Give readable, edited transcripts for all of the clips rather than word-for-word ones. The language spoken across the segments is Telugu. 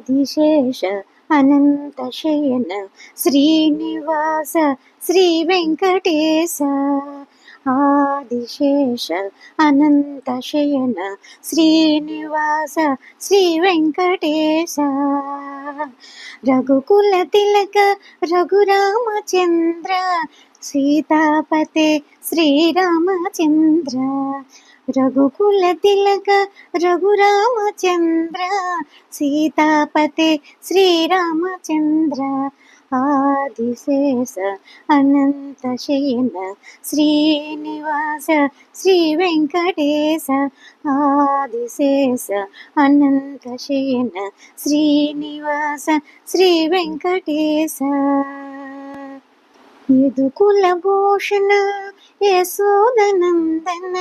ఆదిశేష అనంతశయన శ్రీనివాస శ్రీ వెంకటేశ ఆదిశేష అనంతశయన శ్రీనివాస శ్రీ వెంకటేశ రఘుకుల తిలక రఘురామచంద్ర సీతాపతే శ్రీరామచంద్ర రఘుకుల తిలక రఘురామచంద్ర సీతాపతే శ్రీరామచంద్ర ఆదిశేష అనంతశయన శ్రీనివాస శ్రీ వెంకటేశ ఆదిశేష అనంతశయన శ్రీనివాస శ్రీ వెంకటేశ యదుకుల భూషణ యశోదనందన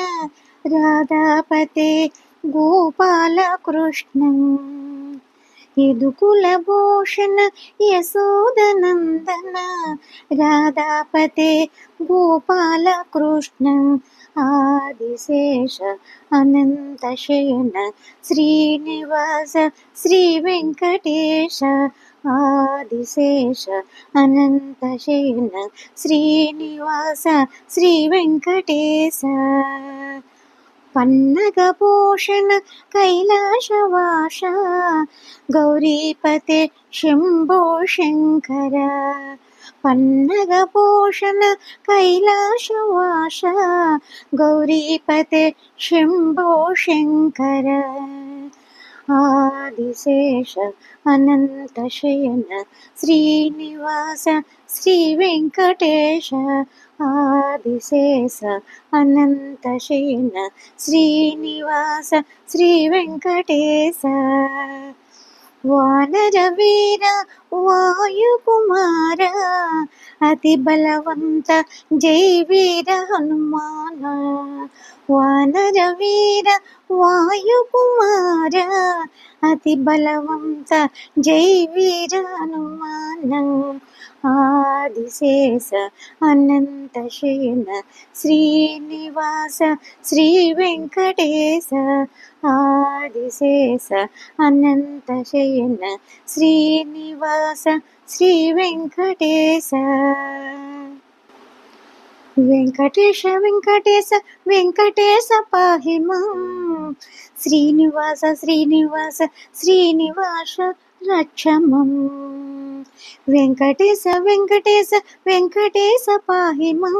రాధాపతే గోపాల కృష్ణ యదుకుల భూషణ యశోదనందన రాధాపతే గోపాల కృష్ణ ఆదిశేష అనంతశయన శ్రీనివాస శ్రీ వెంకటేశ ఆదిశేష అనంతశయన శ్రీనివాస శ్రీ వెంకటేశ పన్నగభూషణ కైలాసవాస గౌరీపతే శంభో శంకర పన్నగభూషణ కైలాసవాస గౌరీపతే శంభో శంకర ఆదిశేష అనంతశయన శ్రీనివాస శ్రీ వెంకటేశ ఆదిశేష అనంతశయన శ్రీనివాస శ్రీ వెంకటేశ వానర వీర వాయుకుమార అతి బలవంత జై వీర హనుమాన వానర వీర వాయుకుమార అతి బలవంత జై వీర హనుమాన ఆదిశేష అనంతశయన శ్రీనివాస శ్రీ వెంకటేశ ఆదిశేష అనంతశయన శ్రీనివాస శ్రీ వెంకటేశ వెంకటేశ వెంకటేశ వెంకటేశ పాహి మాం శ్రీనివాస శ్రీనివాస శ్రీనివాస రక్ష మాం వెంకటేశ వెంకటేశ వెంకటేశ పాహి మాం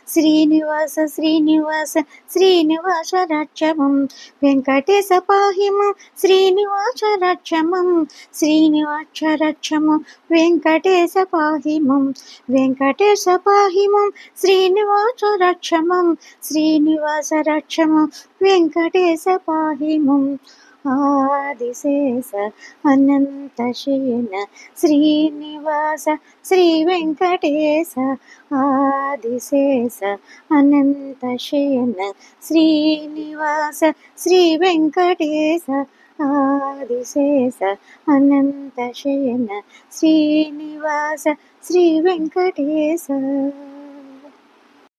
శ్రీనివాస శ్రీనివాస శ్రీనివాస రక్ష మాం వెంకటేశ పాహి మాం శ్రీనివాస రక్ష మాం శ్రీనివాస రక్ష మాం వెంకటేశ పాహి మాం వెంకటేశ పాహి మాం శ్రీనివాస రక్ష మాం శ్రీనివాస రక్ష మాం వెంకటేశ పాహి మాం ఆదిశేష అనంతశయన శ్రీనివాస శ్రీ వెంకటేశ ఆదిశేష అనంతశయన శ్రీనివాస శ్రీ వెంకటేశ ఆదిశేష అనంతశయన శ్రీనివాస శ్రీ వెంకటేశ